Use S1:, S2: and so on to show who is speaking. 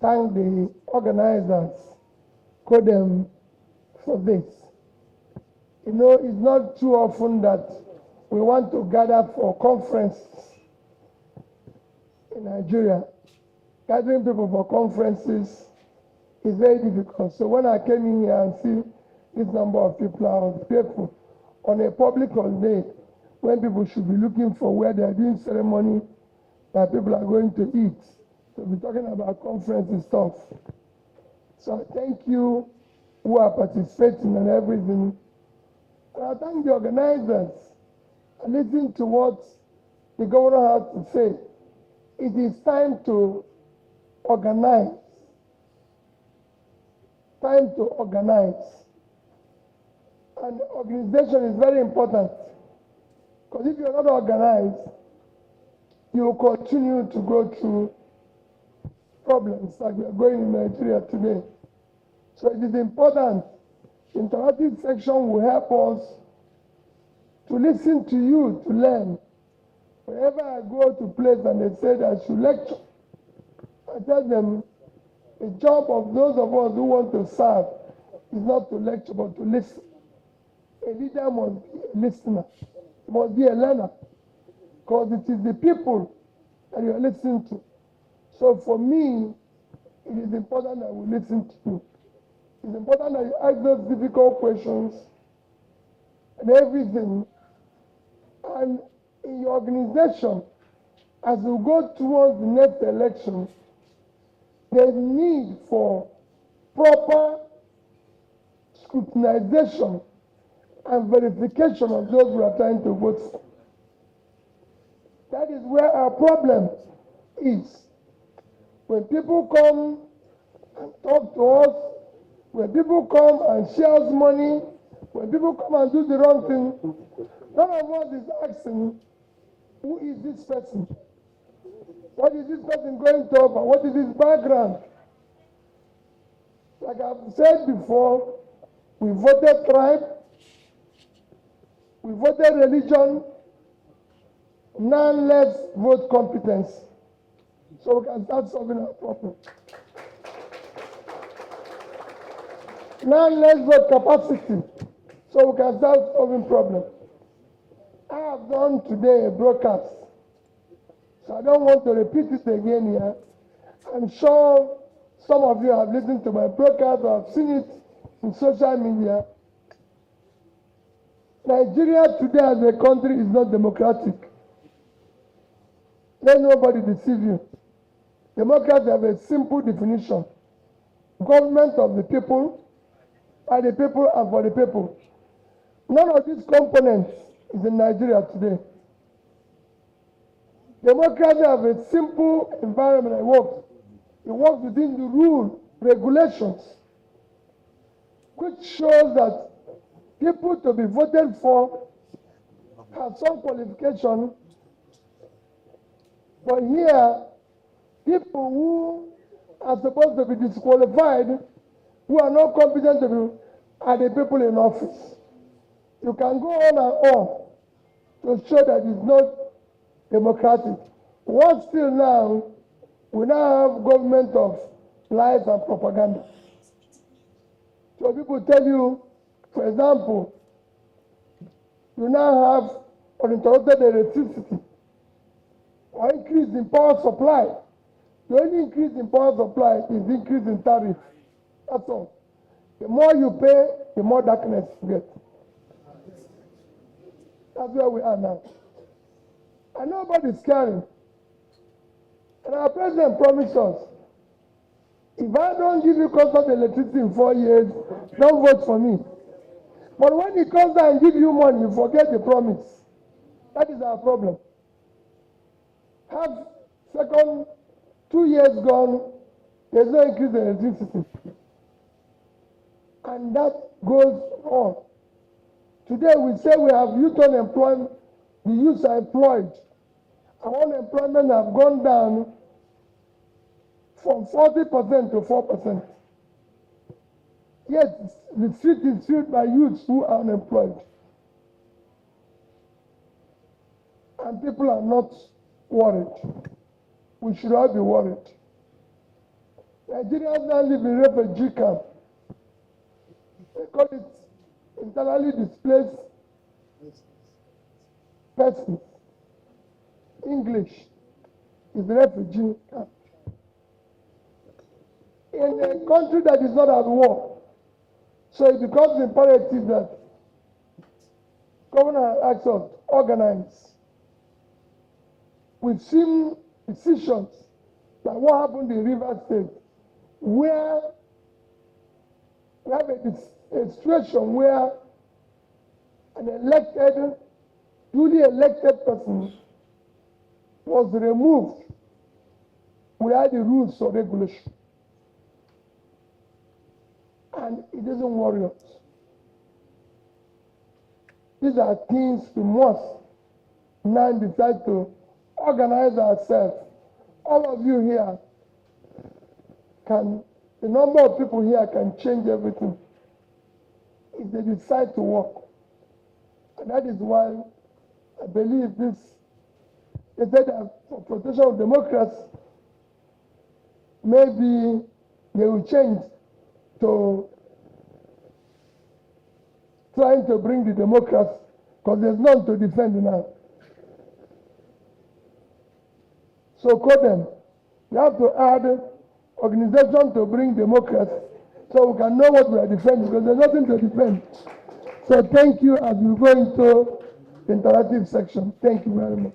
S1: thank the organizers, call them for this. You know, it's not too often that we want to gather for conferences in Nigeria. Gathering people for conferences is very difficult. So when I came in here and see this number of people, I was grateful. On a public holiday, when people should be looking for where they're doing ceremony, that people are going to eat. So we're talking about conference and stuff. So I thank you who are participating and everything. And I thank the organizers. I listen to what the governor has to say. It is time to organize. Time to organize. And organization is very important. Because if you're not organized, you will continue to go through problems like we are going in Nigeria today. So it is important. The interactive section will help us to listen to you, to learn. Wherever I go to place and they say that I should lecture, I tell them the job of those of us who want to serve is not to lecture but to listen. A leader must be a listener, must be a learner, because it is the people that you are listening to. So for me, it is important that we listen to you. It's important that you ask those difficult questions and everything. And in your organization, as we go towards the next election, there's need for proper scrutinization and verification of those we are trying to vote for. That is where our problem is. When people come and talk to us, when people come and share us money, when people come and do the wrong thing, none of us is asking, who is this person? What is this person going to offer? What is his background? Like I've said before, we voted tribe, we voted religion, now let's vote competence, so we can start solving our problem. Now let's vote capacity, so we can start solving problems. I have done today a broadcast, so I don't want to repeat it again here. I'm sure some of you have listened to my broadcast or have seen it in social media. Nigeria today as a country is not democratic. Let nobody deceive you. Democracy have a simple definition. Government of the people, by the people and for the people. None of these components is in Nigeria today. Democracy have a simple environment that works. It works within the rule, regulations, which shows that people to be voted for have some qualification. But here, people who are supposed to be disqualified, who are not competent to be, are the people in office. You can go on and on to show that it's not democratic. What still now, we now have government of lies and propaganda. So people tell you, for example, you now have uninterrupted electricity or increase in power supply. The only increase in power supply is increase in tariff. That's all. The more you pay, the more darkness you get. That's where we are now. And nobody's caring. And our president promised us, if I don't give you constant electricity in 4 years, don't vote for me. But when he comes down and gives you money, you forget the promise. That is our problem. Have second 2 years gone, there's no increase in electricity. And that goes on. Today we say we have youth unemployment, the youth are employed. Our unemployment have gone down from 40% to 4%. Yet the street is filled by youths who are unemployed. And people are not worried. We should all be worried. Nigerians now live in refugee camp. They call it internally displaced persons. English is refugee camp. In a country that is not at war, so it becomes imperative that governor asks us to organize. We've seen decisions like what happened in Rivers State, where we have a situation where an duly elected person was removed without the rules or regulation. And it doesn't worry us. These are things we must now decide to organize ourselves. All of you here the number of people here can change everything if they decide to work. And that is why I believe they said that for protection of democracy, maybe they will change to trying to bring the democracy, because there's none to defend now. So call them. We have to add organization to bring democracy so we can know what we are defending, because there's nothing to defend. So thank you as we go into the interactive section. Thank you very much.